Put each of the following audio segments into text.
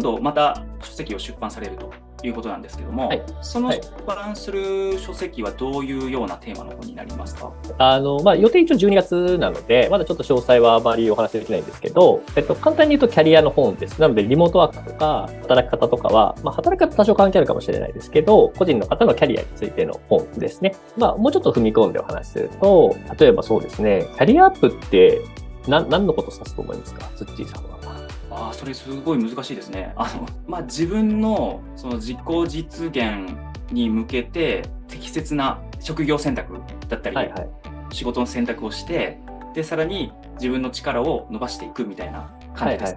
度また書籍を出版されるということなんですけども、その出版する書籍はどういうようなテーマの本になりますか？予定一応12月なので、まだちょっと詳細はあまりお話しできないんですけど、簡単に言うとキャリアの本です。なので、リモートワークとか、働き方とかは、働き方多少関係あるかもしれないですけど、個人の方のキャリアについての本ですね。もうちょっと踏み込んでお話しすると、例えばそうですね、キャリアアップって何のことを指すと思いますか？ツッチーさんは。それすごい難しいですね。自分のその自己実現に向けて適切な職業選択だったり、仕事の選択をして、で、さらに自分の力を伸ばしていくみたいな感じです。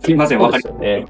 すいません、わかりますね。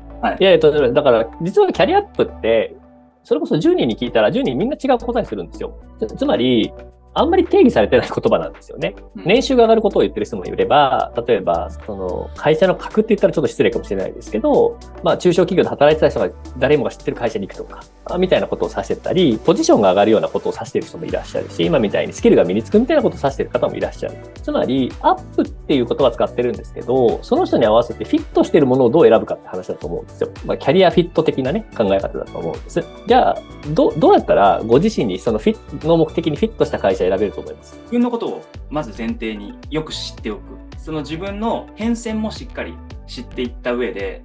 だから、実はキャリアアップって、それこそ10人に聞いたら10人みんな違う答えするんですよ。つまり、あんまり定義されてない言葉なんですよね。年収が上がることを言ってる人もいれば、例えば、その会社の格って言ったらちょっと失礼かもしれないですけど、中小企業で働いてた人が誰もが知ってる会社に行くとか、みたいなことを指してたり、ポジションが上がるようなことを指してる人もいらっしゃるし、今みたいにスキルが身につくみたいなことを指してる方もいらっしゃる。つまり、アップっていう言葉を使ってるんですけど、その人に合わせてフィットしてるものをどう選ぶかって話だと思うんですよ。キャリアフィット的なね、考え方だと思うんです。じゃあ、どうやったらご自身にそのフィットの目的にフィットした会社を選べると思います？自分のことをまず前提によく知っておく。その自分の変遷もしっかり知っていった上で、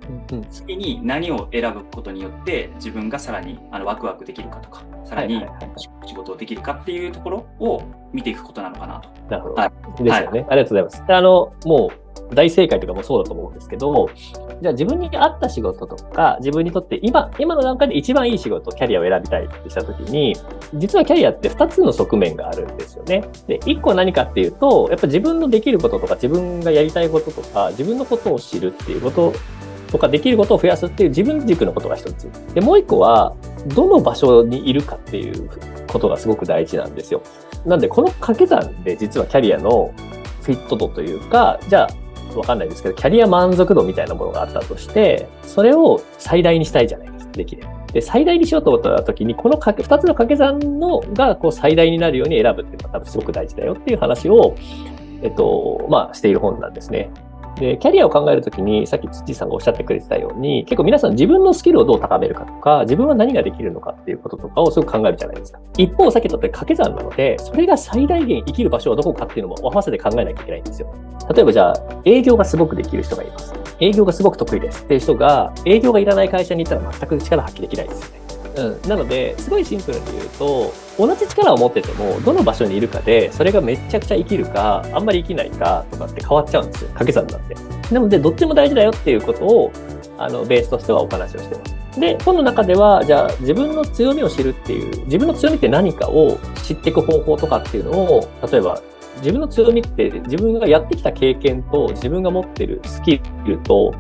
次に何を選ぶことによって自分がさらにワクワクできるかとか、さらに仕事をできるかっていうところを見ていくことなのかなと。なるほど。ですよね。ありがとうございます。もう大正解というかもうそうだと思うんですけど、じゃあ自分に合った仕事とか、自分にとって今の段階で一番いい仕事、キャリアを選びたいってしたときに、実はキャリアって2つの側面があるんですよね。で、1個は何かっていうと、やっぱ自分のできることとか、自分がやりたいこととか、自分のことを知るっていうこととか、できることを増やすっていう自分軸のことが一つ。で、もう1個は、どの場所にいるかっていうことがすごく大事なんですよ。なんで、この掛け算で実はキャリアのフィット度というか、じゃあ、わかんないですけど、キャリア満足度みたいなものがあったとして、それを最大にしたいじゃないですか、できれば。で、最大にしようと思った時に、この2つの掛け算のがこう最大になるように選ぶっていうのは多分すごく大事だよっていう話を、している本なんですね。で、キャリアを考えるときに、さっき土さんがおっしゃってくれてたように、結構皆さん自分のスキルをどう高めるかとか、自分は何ができるのかっていうこととかをすごく考えるじゃないですか。一方、さっき言った掛け算なので、それが最大限生きる場所はどこかっていうのも合わせて考えなきゃいけないんですよ。例えばじゃあ、営業がすごくできる人がいます。営業がすごく得意ですっていう人が、営業がいらない会社に行ったら全く力発揮できないですよね。なので、すごいシンプルに言うと、同じ力を持ってても、どの場所にいるかで、それがめちゃくちゃ生きるか、あんまり生きないかとかって変わっちゃうんですよ。掛け算なんで。なので、どっちも大事だよっていうことを、ベースとしてはお話をしてます。で、本の中では、じゃあ、自分の強みを知るっていう、自分の強みって何かを知っていく方法とかっていうのを、例えば、自分の強みって自分がやってきた経験と、自分が持ってるスキルと、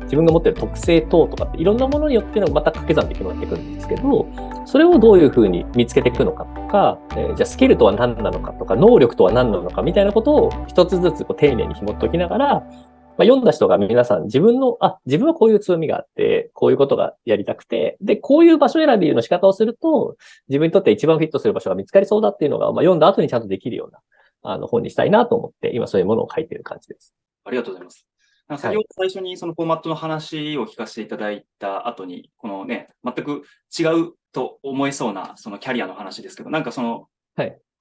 自分が持っている特性等とかっていろんなものによってのまた掛け算で決まっていくんですけど、それをどういうふうに見つけていくのかとか、じゃあスキルとは何なのかとか、能力とは何なのかみたいなことを一つずつこう丁寧に紐解きながら、読んだ人が皆さん自分はこういう強みがあって、こういうことがやりたくて、で、こういう場所選びの仕方をすると、自分にとって一番フィットする場所が見つかりそうだっていうのが、読んだ後にちゃんとできるような、本にしたいなと思って、今そういうものを書いている感じです。ありがとうございます。先ほど最初にそのフォーマットの話を聞かせていただいた後に、このね、全く違うと思えそうなそのキャリアの話ですけど、なんかその、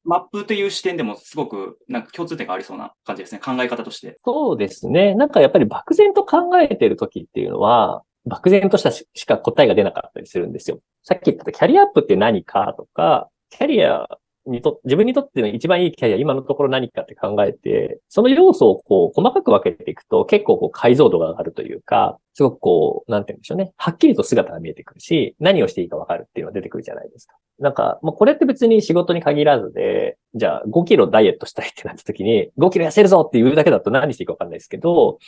マップという視点でもすごくなんか共通点がありそうな感じですね。考え方として。そうですね。なんかやっぱり漠然と考えてる時っていうのは、漠然としたしか答えが出なかったりするんですよ。さっき言ったキャリアアップって何かとか、キャリア自分にとっての一番いいキャリア、今のところ何かって考えて、その要素をこう、細かく分けていくと、結構こう、解像度が上がるというか、すごくこう、なんて言うんでしょうね。はっきりと姿が見えてくるし、何をしていいか分かるっていうのが出てくるじゃないですか。なんか、これって別に仕事に限らずで、じゃあ5キロダイエットしたいってなった時に、5キロ痩せるぞって言うだけだと何していいか分かんないですけど、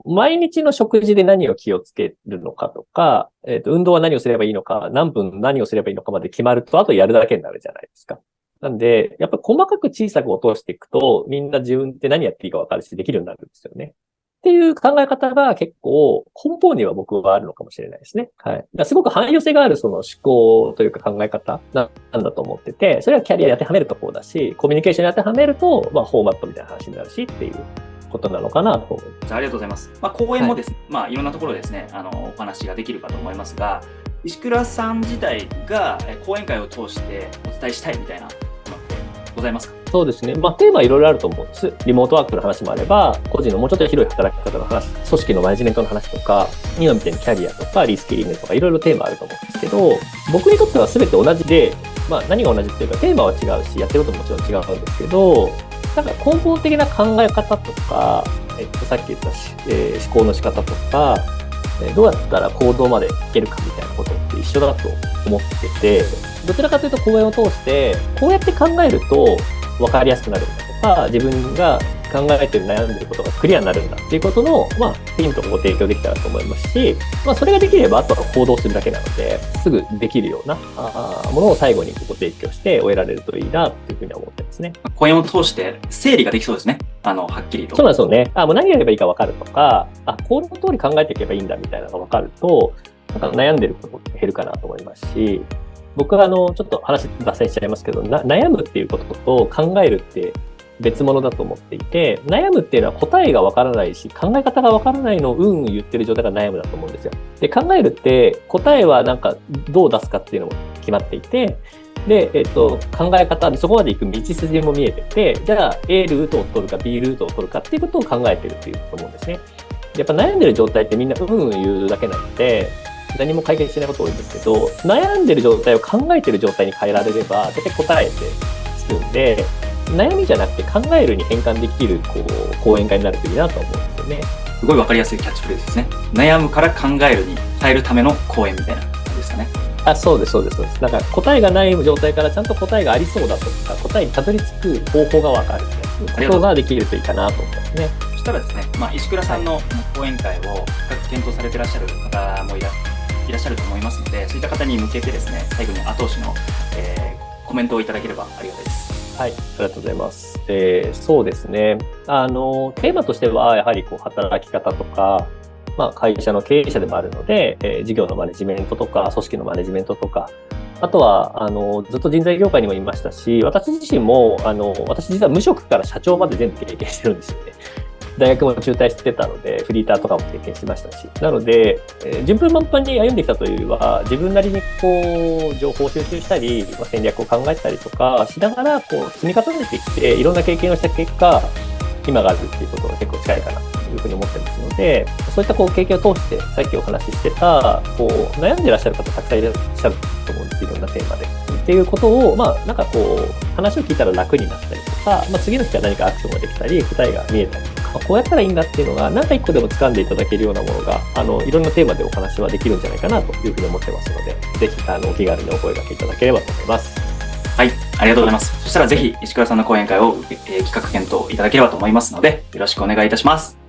毎日の食事で何を気をつけるのかとか、運動は何をすればいいのか、何分何をすればいいのかまで決まると、あとやるだけになるじゃないですか。なんで、やっぱ細かく小さく落としていくと、みんな自分って何やっていいか分かるし、できるようになるんですよね。っていう考え方が結構根本には僕はあるのかもしれないですね。はい。だからすごく汎用性があるその思考というか考え方なんだと思ってて、それはキャリアに当てはめるとこうだし、コミュニケーションに当てはめると、フォーマットみたいな話になるしっていうこことなのかなと思います。ありがとうございます。講演もですね、いろんなところですね、お話ができるかと思いますが、石倉さん自体が講演会を通してお伝えしたいみたいなものってございますか？そうですね。テーマはいろいろあると思うんです。リモートワークの話もあれば、個人のもうちょっと広い働き方の話、組織のマネジメントの話とか、今みたいにキャリアとかリスキリングとかいろいろテーマあると思うんですけど、僕にとっては全て同じで、何が同じっていうか、テーマは違うし、やってることももちろん違うんですけど、なんか根本的な考え方とか、さっき言った思考の仕方とか、どうやったら行動までいけるかみたいなことって一緒だと思ってて、どちらかというと講演を通して、こうやって考えると分かりやすくなるんだとか、自分が考えてる悩んでることがクリアになるんだっていうことの、ヒントをご提供できたらと思いますし、それができればあとは行動するだけなので、すぐできるようなものを最後にご提供して終えられるといいなっていうふうに思ってますね。講演を通して整理ができそうですね。はっきりと。そうなんですよね。もう何やればいいか分かるとか、この通り考えていけばいいんだみたいなのが分かると、なんか悩んでることって減るかなと思いますし、僕はちょっと話脱線しちゃいますけど、悩むっていうことと考えるって別物だと思っていて、悩むっていうのは答えがわからないし、考え方がわからないのを言ってる状態が悩むだと思うんですよ。で、考えるって答えはなんかどう出すかっていうのも決まっていて、で、考え方でそこまで行く道筋も見えてて、じゃあ A ルートを取るか B ルートを取るかっていうことを考えてるっていうと思うんですね。やっぱ悩んでる状態ってみんな言うだけなので、何も解決しないこと多いんですけど、悩んでる状態を考えてる状態に変えられれば、大体答えてつくんで、悩みじゃなくて考えるに変換できる講演会になるといいなと思うんですよね。すごい分かりやすいキャッチフレーズですね。悩むから考えるに変えるための講演みたいな感じですかね。そうです。だから答えがない状態からちゃんと答えがありそうだとか、答えにたどり着く方法が分かるということができるといいかなと思いますね。そしたらですね、石倉さんの講演会を深く検討されていらっしゃる方もいらっしゃると思いますので、そういった方に向けてですね、最後に後押しの、コメントをいただければありがたいです。はい、ありがとうございます。そうですね。テーマとしては、やはり働き方とか、会社の経営者でもあるので、事業のマネジメントとか、組織のマネジメントとか、あとは、ずっと人材業界にもいましたし、私自身も、私実は無職から社長まで全部経験してるんですよね。大学も中退してたので、フリーターとかも経験しましたし。なので、順風満帆に歩んできたというよりは、自分なりに情報を収集したり、戦略を考えたりとかしながら、積み重ねてきて、いろんな経験をした結果、今があるっていうことが結構近いかなというふうに思ってますので、そういった経験を通して、さっきお話ししてた、悩んでいらっしゃる方たくさんいらっしゃると思うんです。いろんなテーマで。っていうことを、話を聞いたら楽になったりとか、次の日は何かアクションができたり、答えが見えたりとか、こうやったらいいんだっていうのが、何か一個でも掴んでいただけるようなものが、いろんなテーマでお話はできるんじゃないかなというふうに思ってますので、ぜひ、お気軽にお声掛けいただければと思います。はい、ありがとうございます。そしたらぜひ石倉さんの講演会を、企画検討いただければと思いますので、よろしくお願いいたします。